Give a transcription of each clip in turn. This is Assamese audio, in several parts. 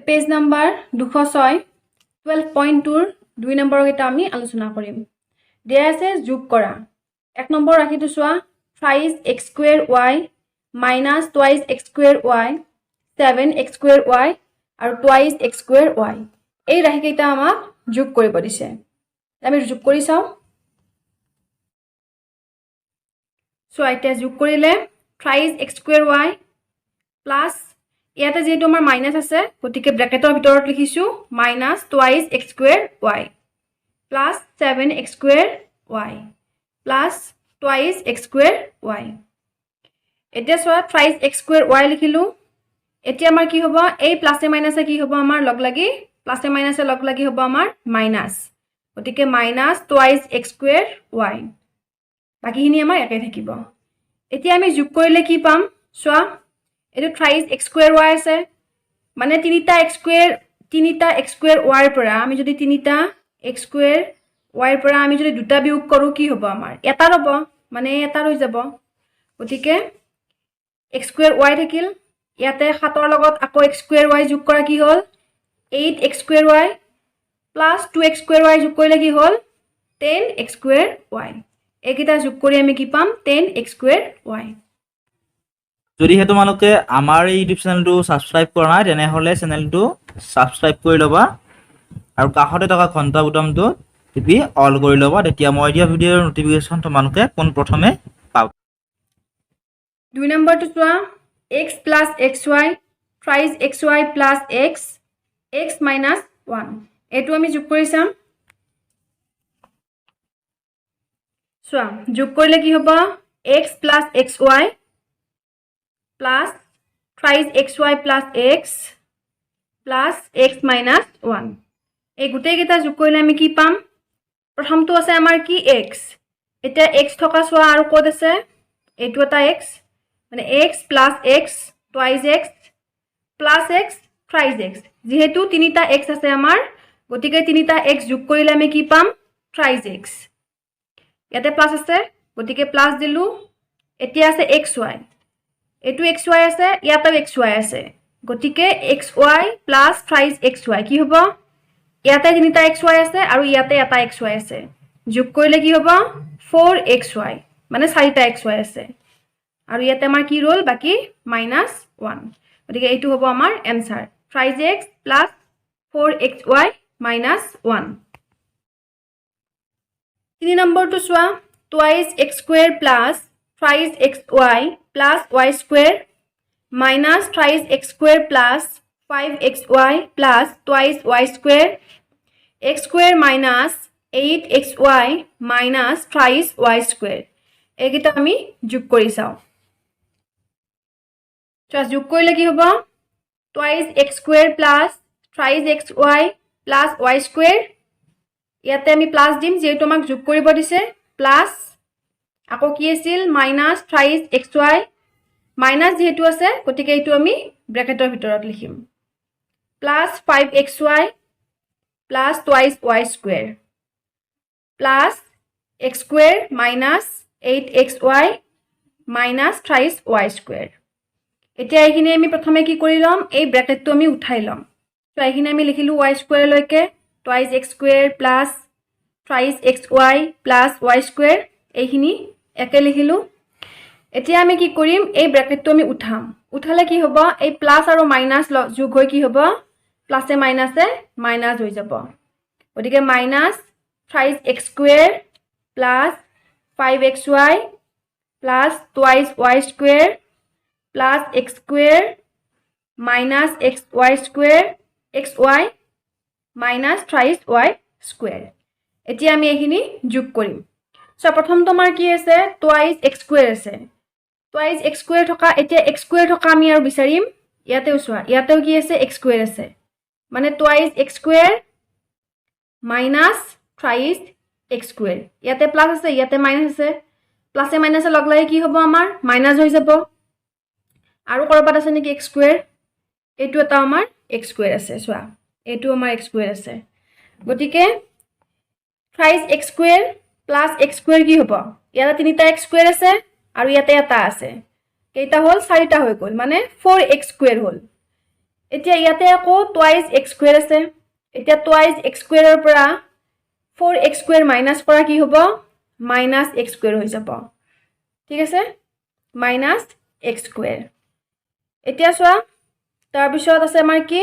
পেজ নাম্বাৰ 206 12.2 2 নম্বৰৰ এটা আমি আলোচনা কৰিম। দিয়া আছে যোগ কৰা। 1 নম্বৰ ৰাখিটো চোৱা 5x square y minus twice x square y 7x square y আৰু twice x square y এই ৰাশিকেইটা আমাক যোগ কৰিব দিছে। আমি যোগ কৰি চাও। সো এটা যোগ কৰিলে 5x square y প্লাস ইয়াতে যেটো আমাৰ মাইনাস আছে গতিকে ব্ৰ্যাকেটৰ ভিতৰত লিখিছো minus twice x square y plus 7x square y plus twice x square y এতিয়া সো 5x square y লিখিলো। এতিয়া আমাৰ কি হ'ব এই প্লাসে মাইনাসে কি হ'ব আমাৰ লগ লাগি প্লাসে মাইনাসে লগ লাগি হ'ব আমাৰ মাইনাস গতিকে minus twice x square y বাকিখিনি আমাৰ একে থাকিব। এতিয়া আমি যোগ কৰিলে কি পাম সোৱা এটো twice x square y আছে মানে তিনিটা x square y পৰা আমি যদি তিনিটা x square y পৰা আমি যদি দুটা বিয়োগ কৰো কি হ'ব আমাৰ এটা হ'ব মানে এটা হৈ যাব গতিকে x square y থাকিল ইয়াতে 7 ৰ লগত আকৌ x square y যোগ কৰা কি হ'ল 8x square y plus 2x square y যোগ কৰিলে কি হ'ল 10x square y এইকেইটা যোগ কৰি আমি কি পাম 10x square y যদি হে তোমালোকে আমাৰ এই ইউটিউব চেনেলটো সাবস্ক্ৰাইব কৰা নাই তেনে হলে চেনেলটো সাবস্ক্ৰাইব কৰি লবা আৰু কাষতে থকা ঘণ্টা বুটামটো টিপি অল কৰি লবা তেতিয়া মই দিয়া ভিডিওৰ নটিফিকেশন তোমালোকে কোন প্ৰথমে পাব। 2 নম্বৰটো চোৱা x plus xy twice xy plus x minus 1 এটো আমি যোগ কৰি চাম। চোৱা যোগ কৰিলে কি হ'ব x plus xy plus twice xy plus x minus 1 এই গুটেই কেইটা যোগ কৰিলে আমি কি পাম প্ৰথমটো আছে আমাৰ কি x এটা x থকা সোৱা আৰু কোড আছে এটো এটা x মানে x plus x twice x plus x twice x যেহেতু তিনিটা x আছে আমাৰ গতিকে তিনিটা x যোগ কৰিলে আমি কি পাম twice x ইয়াতে প্লাস আছে গতিকে প্লাস দিলু এতিয়া আছে xy এটো xy আছে ইয়াতেও xy আছে গতিকে xy plus twice xy কি হ'ব ইয়াতে তিনিটা xy আছে আৰু ইয়াতে এটা xy আছে যোগ কৰিলে কি হ'ব 4xy মানে চাৰিটা xy আছে আৰু ইয়াতে আমাৰ কি ৰল বাকি -1 গতিকে এইটো হ'ব আমাৰ answer twice x plus 4xy minus 1 3 নম্বৰটো চোৱা twice x square plus twice xy plus y square minus twice x square plus 5xy plus twice y square x square minus 8xy minus twice y square এইকেইটা আমি যোগ কৰি চাও। তো যোগ কৰিলে কি হ'ব twice x square plus twice xy plus y square ইয়াতে আমি প্লাস দিম যেটো আমাক যোগ কৰিব দিছে প্লাস আকৌ কি আছিল minus twice xy মাইনাস যেহেতু আছে গতিকে এইটো আমি ব্ৰ্যাকেটৰ ভিতৰত লিখিম plus 5xy plus twice y square plus x square minus 8xy minus twice y square এতিয়া এইখিনি আমি প্ৰথমে কি কৰি লম এই ব্র্যাকেটটো আমি উঠাই লম তো এইখিনি আমি লিখিলো y square লৈকে twice x square plus twice xy plus y square এইখিনি একে লিখিলো। এতিয়া আমি কি কৰিম এই ব্ৰ্যাকেটটো আমি উঠাম উঠালে কি হ'ব এই প্লাস আৰু মাইনাস যোগ হৈ কি হ'ব প্লাসে মাইনাসে মাইনাস হৈ যাব গতিকে minus twice x square plus 5xy plus twice y square plus x square minus xy square xy minus twice y square এতিয়া আমি এইখিনি যোগ কৰিম। সো প্ৰথমটো আমাৰ কি আছে twice x square আছে twice x square থকা এতিয়া x square থকা আমি আৰু বিচাৰিম ইয়াতেও সোৱা ইয়াতেও কি আছে x square আছে মানে twice x square minus twice x square ইয়াতে প্লাস আছে ইয়াতে মাইনাস আছে প্লাসে মাইনাসে লগ লাগি কি হ'ব আমাৰ মাইনাস হৈ যাব আৰু কৰবাত আছে নেকি x square এইটো এটা আমাৰ x square আছে সোৱা এইটো আমাৰ x square আছে গতিকে twice x square plus x square কি হ'ব ইয়াতে তিনিটা x square আছে আৰু ইয়াতে এটা আছে কেইটা হল চাৰিটা হৈ গল মানে 4x square হল এতিয়া ইয়াতে আকৌ টুৱাইজ এক্স স্কুৱেৰ আছে এতিয়া টুৱাইজ এক্স স্কুৱেৰৰ পৰা 4x স্কুৱেৰ মাইনাছ কৰা কি হ'ব মাইনাছ এক্স স্কুৱেৰ হৈ যাব ঠিক আছে মাইনাছ এক্স স্কুৱেৰ এতিয়া চোৱা তাৰপিছত আছে আমাৰ কি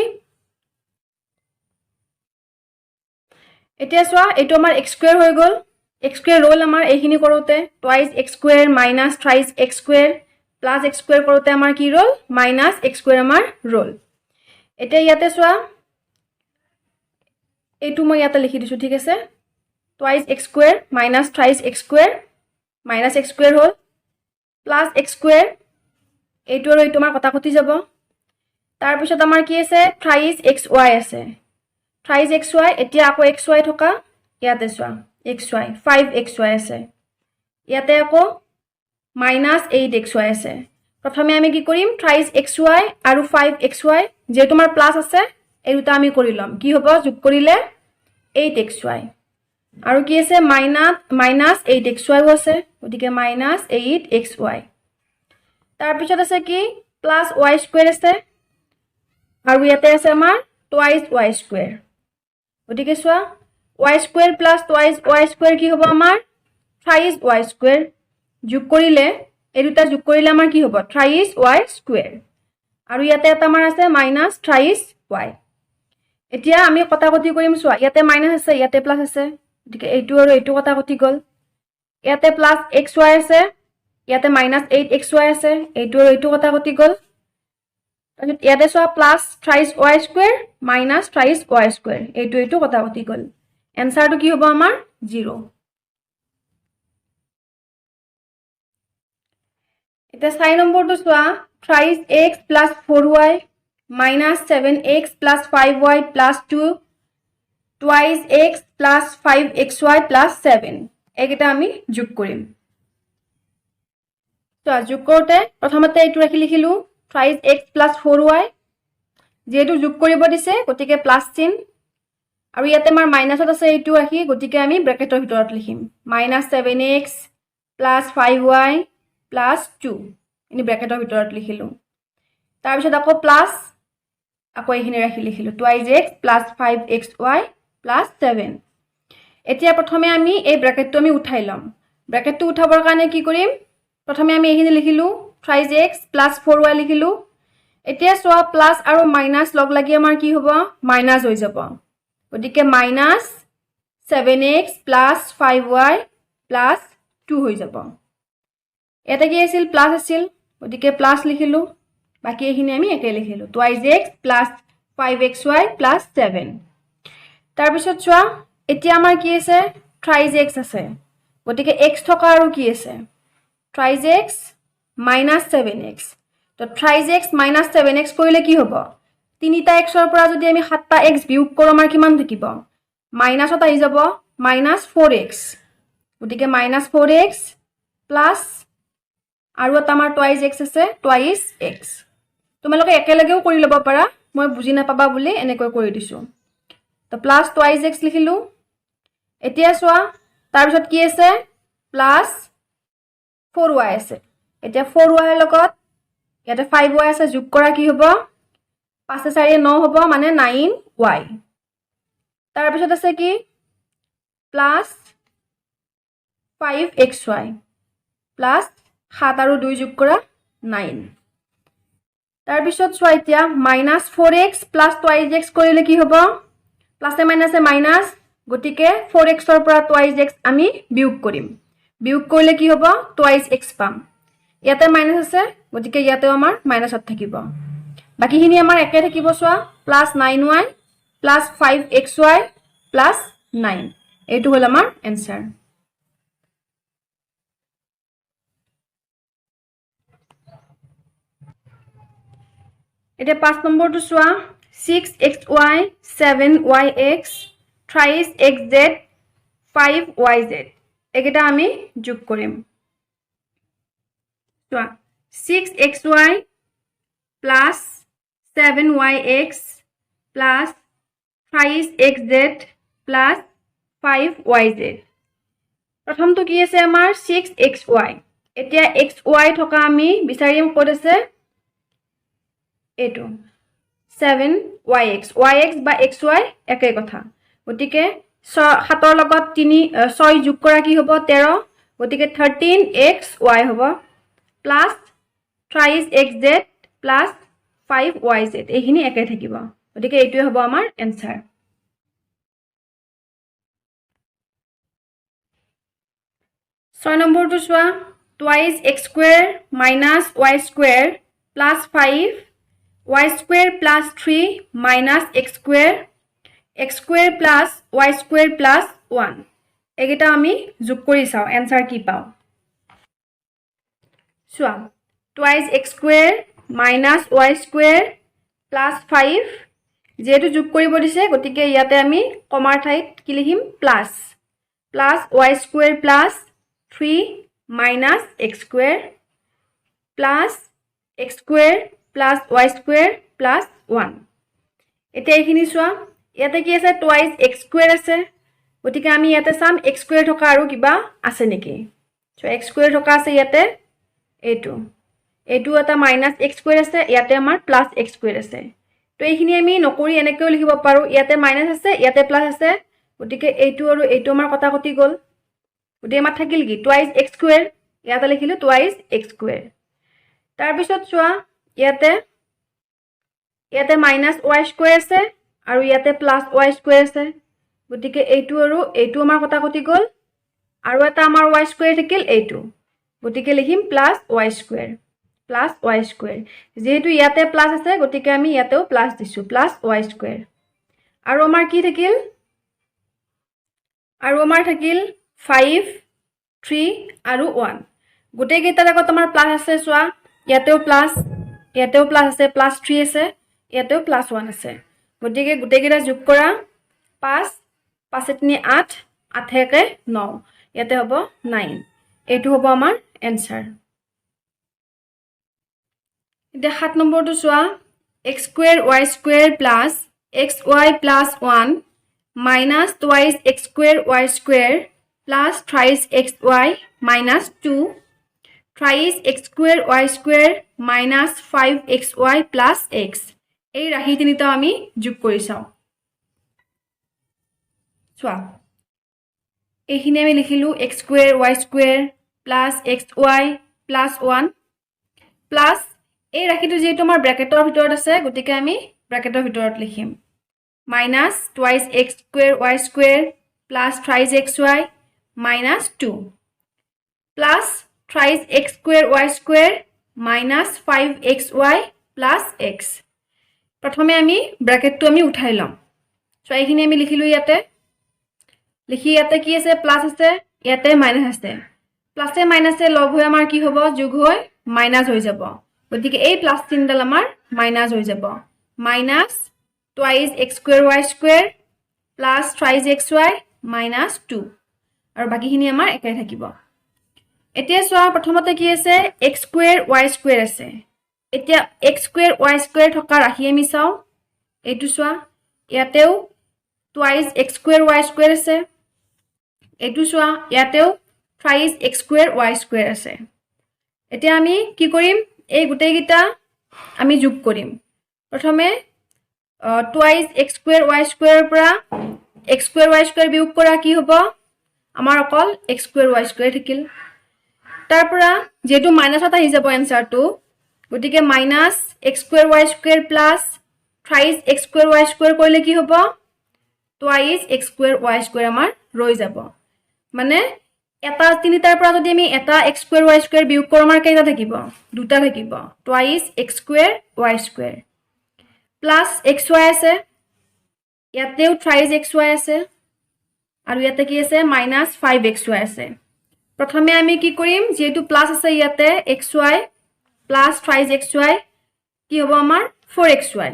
এতিয়া চোৱা এইটো আমাৰ x স্কুৱেৰ হৈ গ'ল x স্কুৱেৰ ৰ'ল আমাৰ এইখিনি কৰোঁতে twice x square minus thrice x square plus x square কৰোঁতে আমাৰ কি ৰ'ল মাইনাছ x স্কুৱেৰ আমাৰ ৰ'ল এতিয়া ইয়াতে চোৱা এইটো মই ইয়াতে লিখি দিছোঁ ঠিক আছে twice x square minus thrice x square minus x square হ'ল প্লাছ x স্কুৱেৰ এইটো আৰু এইটো আমাৰ কটাকটি যাব তাৰপিছত আমাৰ কি আছে থ্ৰাইজ xy আছে থ্ৰাইজ xy এতিয়া আকৌ xy থকা ইয়াতে চোৱা xy 5xy আছে ইয়াতে আকৌ মাইনাছ 8xy আছে প্ৰথমে আমি কি কৰিম থ্ৰাইজ xy আৰু 5xy যে তোমাৰ প্লাছ আছে এই দুটা আমি কৰি লম কি হ'ব যোগ কৰিলে 8xy আৰু কি আছে মাইনাছ 8xy আছে গতিকে মাইনাছ 8xy তাৰপিছত আছে কি প্লাছ y স্কুৱেৰ আছে আৰু ইয়াতে আছে আমাৰ টুৱাইজ y স্কুৱেৰ গতিকে চোৱা y square plus twice y square কি হ'ব আমাৰ থ্ৰাইজ y স্কুৱেৰ যোগ কৰিলে এই দুটা যোগ কৰিলে আমাৰ কি হ'ব থ্ৰাইজ y স্কুৱেৰ আৰু ইয়াতে এটা আমাৰ আছে মাইনাছ থ্ৰাইজ y এতিয়া আমি কটাকটি কৰিম চোৱা ইয়াতে মাইনাছ আছে ইয়াতে প্লাছ আছে গতিকে এইটো আৰু এইটো কটাকটি গ'ল ইয়াতে প্লাছ xy আছে ইয়াতে মাইনাছ 8xy আছে এইটো আৰু এইটো কটাকটি গ'ল তাৰপিছত ইয়াতে চোৱা plus thrice y square minus thrice y square এইটো এইটো কটাকটি গ'ল এনসাৰটো কি হ'ব আমাৰ 0 এতিয়া 4 নম্বৰটো চোৱা থ্ৰাইজ x plus 4y minus 7x plus 5y plus 2 twice x plus 5xy plus 7 এইকেইটা আমি যোগ কৰিম চোৱা যোগ কৰোঁতে প্ৰথমতে এইটো ৰাখি লিখিলোঁ থ্ৰাইজ x প্লাছ 4y যেহেতু যোগ কৰিব দিছে গতিকে প্লাছ চিন আৰু ইয়াতে আমাৰ মাইনাছত আছে এইটো ৰাখি গতিকে আমি ব্ৰেকেটৰ ভিতৰত লিখিম minus 7x plus 5y plus 2 এনে ব্ৰেকেটৰ ভিতৰত লিখিলোঁ তাৰপিছত আকৌ প্লাছ আকৌ এইখিনি ৰাখি লিখিলোঁ twice x plus 5xy plus 7 এতিয়া প্ৰথমে আমি এই ব্ৰেকেটটো আমি উঠাই ল'ম ব্ৰেকেটটো উঠাবৰ কাৰণে কি কৰিম প্ৰথমে আমি এইখিনি লিখিলোঁ থ্ৰাইজ x প্লাছ 4y লিখিলোঁ এতিয়া চোৱা প্লাছ আৰু মাইনাছ লগ লাগি আমাৰ কি হ'ব মাইনাছ হৈ যাব গতিকে minus 7x plus 5y plus 2 হৈ যাব এটা কি আছিল প্লাছ আছিল গতিকে প্লাছ লিখিলোঁ বাকি এইখিনি আমি একে লিখিলোঁ twice x plus 5xy plus 7 তাৰপিছত চোৱা এতিয়া আমাৰ কি আছে থ্ৰাইজ x আছে গতিকে x থকা আৰু কি আছে থ্ৰাইজ x মাইনাছ 7x তো থ্ৰাইজ x মাইনাছ 7x কৰিলে কি হ'ব তিনিটা xৰ পৰা যদি আমি 7টা x বিয়োগ কৰোঁ আমাৰ কিমান থাকিব মাইনাছত আহি যাব মাইনাছ 4x গতিকে মাইনাছ 4x প্লাছ আৰু এটা আমাৰ টুৱাইজ x আছে টুৱাইজ x তোমালোকে একেলগেও কৰি ল'ব পাৰা মই বুজি নাপাবা বুলি এনেকৈ কৰি দিছোঁ তো প্লাছ টুৱাইজ x লিখিলোঁ এতিয়া চোৱা তাৰপিছত কি আছে প্লাছ 4y আছে এতিয়া 4y ৰ লগত ইয়াতে 5y আছে যোগ কৰা কি হ'ব 5 4 9 হ'ব মানে 9y তাৰপিছত আছে কি প্লাছ 5xy প্লাছ 7 আৰু 2 যোগ কৰা 9 তাৰপিছত চোৱা এতিয়া minus 4x plus twice x কৰিলে কি হ'ব প্লাছে মাইনাছে মাইনাছ গতিকে 4x ৰ পৰা টুৱাইজ x আমি বিয়োগ কৰিম বিয়োগ কৰিলে কি হ'ব টুৱাইজ x পাম ইয়াতে মাইনাছ আছে গতিকে ইয়াতেও আমাৰ মাইনাছত থাকিব বাকিখিনি আমাৰ একে থাকিব চোৱা plus 9y plus 5xy plus 9 এইটো হ'ল আমাৰ এনসাৰ এতিয়া 5 নম্বৰটো চোৱা 6xy 7yx থ্ৰাইজ xz 5yz এইকেইটা আমি যোগ কৰিম চোৱা 6xy plus 7yx plus thrice xz plus 5yz প্ৰথমটো কি আছে আমাৰ 6xy এতিয়া xy থকা আমি বিচাৰিম ক'ত আছে এইটো 7yx yx বা xy একে কথা গতিকে 7 লগত 6 যোগ কৰা কি হ'ব 13 গতিকে 13xy হ'ব plus thrice xz plus 5yz এইখিনি একে থাকিব গতিকে এইটোৱে হ'ব আমাৰ এনসাৰ 6 নম্বৰটো চোৱা twice x square minus y square plus 5 y square plus 3 minus x square plus y square plus 1 এগিটা আমি যোগ কৰি চাও এনসাৰ কি পাও চোৱা twice x square minus y square plus 5 যেহেতু যোগ কৰিব দিছে গতিকে ইয়াতে আমি কমাৰ ঠাইত কি লিখিম plus y square plus 3 minus x square plus x square plus y square plus 1 এটা এইখিনি চোৱা ইয়াতে কি আছে twice x square আছে গতিকে আমি ইয়াতে সাম x square থকা আৰু কিবা আছে নেকি সো x square থকা আছে ইয়াতে এইটো এটা minus x square আছে ইয়াতে আমাৰ plus x square আছে তো এইখিনি আমি নকৰি এনেকৈ লিখিব পাৰো ইয়াতে মাইনাস আছে ইয়াতে প্লাস আছে গতিকে এইটো আৰু এইটো আমাৰ কটাকটি গল গতিকে আমাৰ থাকিল কি twice x square ইয়াতে লিখিলো twice x square তাৰ পিছত চোৱা ইয়াতে minus y square আছে আৰু ইয়াতে plus y square আছে গতিকে এইটো আৰু এইটো আমাৰ কটাকটি গল আৰু এটা আমাৰ y square থাকিল এইটো গতিকে লিখিম plus y square যেহেতু ইয়াতে প্লাস আছে গতিকে আমি ইয়াতেও প্লাস দিছো plus y square আৰু আমাৰ কি থাকিল আৰু আমাৰ থাকিল 5 3 আৰু 1 গোটেই কেইটাৰ আগত আমাৰ প্লাস আছে চোৱা ইয়াতেও প্লাস আছে প্লাস 3 আছে ইয়াতেও প্লাস 1 আছে গতিকে গোটেই কেইটা যোগ কৰা 5 5 3 8 8 একে 9 ইয়াতে হ'ব 9 এইটো হ'ব আমাৰ এনসাৰ এটা 7 নম্বৰটো চোৱা x square y square plus xy plus 1 minus twice x square y square plus thrice xy minus 2 thrice x square y square minus 5xy plus x এই ৰাশি তিনিটা আমি যোগ কৰি চাও চোৱা এইখিনি আমি লিখিলো x square y square plus xy plus 1 plus এই ৰাশিটো যেটো আমাৰ ব্ৰ্যাকেটৰ ভিতৰত আছে গতিকে আমি ব্ৰ্যাকেটৰ ভিতৰত লিখিম minus twice x square y square plus thrice xy minus 2 plus thrice x square y square minus 5xy plus x প্ৰথমে আমি ব্ৰ্যাকেটটো আমি উঠাই লম সো এইখিনি আমি লিখিলো ইয়াতে কি আছে প্লাস আছে ইয়াতে মাইনাস আছে প্লাসে মাইনাসে লগ হৈ আমাৰ কি হ'ব যোগ হৈ মাইনাস হৈ যাব গতিকে এই প্লাস চিনডাল আমাৰ মাইনাস হৈ যাব minus twice x square y square plus thrice xy minus 2 আৰু বাকিখিনি আমাৰ একাই থাকিব এতিয়া চোৱা প্ৰথমতে কি আছে x square y square আছে এতিয়া x square y square থকা ৰাখি আমি চাও এইটো চোৱা ইয়াতেও twice x square y square আছে এইটো চোৱা ইয়াতেও thrice x square y square আছে এতিয়া আমি কি কৰিম এই গুটেই গিটা আমি যোগ কৰিম প্ৰথমে twice x square y square পৰা x square y square বিয়োগ কৰা কি হ'ব আমাৰ অকল x square y square থাকিল তাৰ পৰা যেটো মাইনাসত আহি যাব এনসাৰটো গতিকে minus x square y square plus thrice x square y square কৰিলে কি হ'ব twice x square y square আমাৰ ৰৈ যাব মানে এটা তিনিটাৰ পৰা যদি আমি এটা x square y square বিয়োগ কৰোঁ আমাৰ কেইটা থাকিব দুটা থাকিব twice x square y square plus xy আছে ইয়াতেও thrice xy আছে আৰু ইয়াতে কি আছে minus 5xy আছে প্ৰথমে আমি কি কৰিম যেটো প্লাস আছে ইয়াতে xy plus thrice xy কি হ'ব আমাৰ 4xy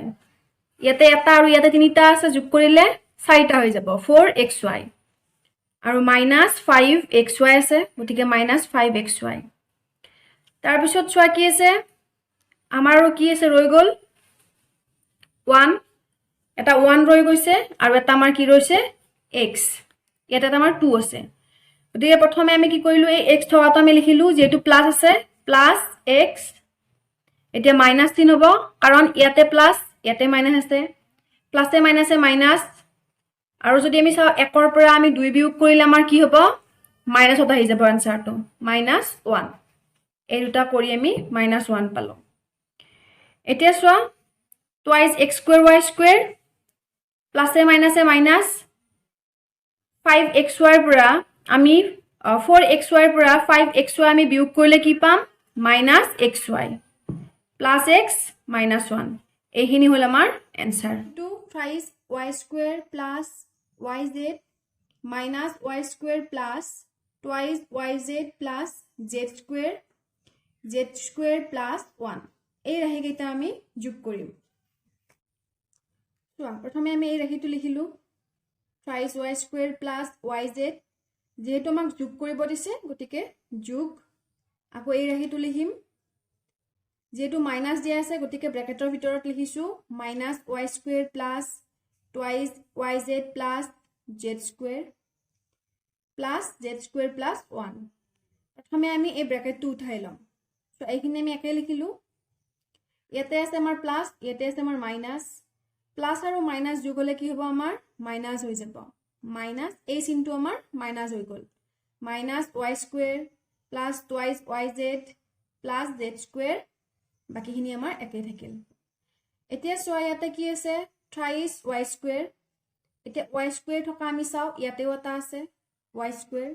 ইয়াতে এটা আৰু ইয়াতে তিনিটা আছে যোগ কৰিলে 4টা হৈ যাব 4xy আৰু minus 5xy আছে গতিকে minus 5xy তাৰ পিছত চোৱা কি আছে আমাৰো কি আছে ৰৈ গল 1 এটা 1 ৰৈ গৈছে আৰু এটা আমাৰ কি ৰৈছে x ইয়াতে আমাৰ 2 আছে গতিকে প্ৰথমে আমি কি কৰিলো এই x থকাটো আমি লিখিলো যেটো প্লাস আছে প্লাস x এতিয়া মাইনাস 3 হ'ব কাৰণ ইয়াতে প্লাস ইয়াতে মাইনাছ আছে প্লাছে মাইনাছে মাইনাছ আৰু যদি আমি চাওঁ 1 ৰ পৰা আমি 2 বিয়োগ কৰিলে আমাৰ কি হ'ব মাইনাছত আহি যাব আনসাৰটো -1 এই দুটা কৰি আমি -1 পালো এতিয়া চোৱা twice x square y square প্লাছে মাইনাছে মাইনাছ 5xy ৰ পৰা আমি 4xy ৰ পৰা 5xy আমি বিয়োগ কৰিলে কি পাম -xy plus x minus 1 এইখিনি হল আমাৰ answer 2 thrice y square plus yz minus y square plus twice yz plus z square plus 1 এই ৰাহি কেইটা আমি যোগ কৰিম চোৱা প্ৰথমে আমি এই ৰাহিটো লিখিলো thrice y square plus yz যেহেতু আমাক যোগ কৰিব দিছে গতিকে যোগ আকৌ এই ৰাহিটো লিখিম যেহেতু মাইনাস দিয়া আছে গতিকে ব্ৰ্যাকেটৰ ভিতৰত লিখিছো -y square plus twice yz plus z square plus 1 প্ৰথমে আমি এই ব্ৰ্যাকেটটো উঠাই লম সো এইখিনি আমি একে লিখিলো ইয়াতে আছে আমাৰ প্লাস ইয়াতে আছে আমাৰ মাইনাস প্লাস আৰু মাইনাস যোগ হলে কি হ'ব আমাৰ মাইনাস হৈ যাব মাইনাস এই চিনটো আমাৰ মাইনাস হৈ গল -y square plus twice yz plus z square বাকিখিনি আমাৰ একে থাকিল এতিয়া সোয়া ইয়াতে কি আছে thrice y square এতিয়া y square থকা আমি চাও ইয়াতেও এটা আছে y square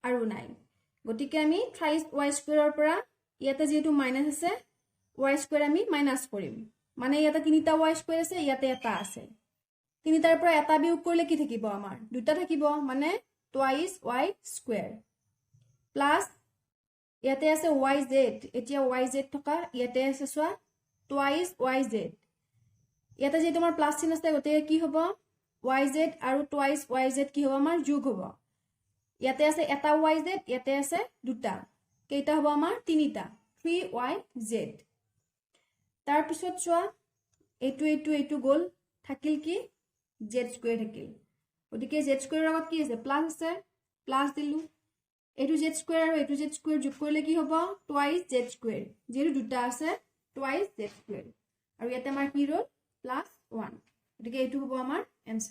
আৰু নাই গতিকে আমি thrice y square ৰ পৰা ইয়াতে যেটো মাইনাস আছে y square আমি মাইনাস কৰিম মানে ইয়াতে তিনিটা y square আছে ইয়াতে এটা আছে তিনিটাৰ পৰা এটা বিয়োগ কৰিলে কি থাকিব আমাৰ দুটা থাকিব মানে twice y square plus ইয়াতে আছে yz এতিয়া yz থকা ইয়াতে আছে সোয়া twice yz ইয়াতে যে তোমাৰ প্লাস চিন আছে গতে কি হ'ব yz আৰু twice yz কি হ'ব আমাৰ যোগ হ'ব ইয়াতে আছে এটা yz ইয়াতে আছে দুটা কেইটা হ'ব আমাৰ তিনিটা 3yz তাৰ পিছত সোয়া এইটো গল থাকিল কি z স্কয়াৰ থাকিল গতিকে z স্কয়াৰৰ আগত কি আছে প্লাস আছে প্লাস দিলু এইটো z স্কয়াৰ আৰু এইটো z স্কয়াৰ যোগ কৰিলে কি হ'ব twice z স্কয়াৰ যেটো দুটা আছে twice z স্কয়াৰ আৰু ইয়াতে আমাৰ কি ৰল +1 গতিকে এইটো হ'ব আমাৰ आंसर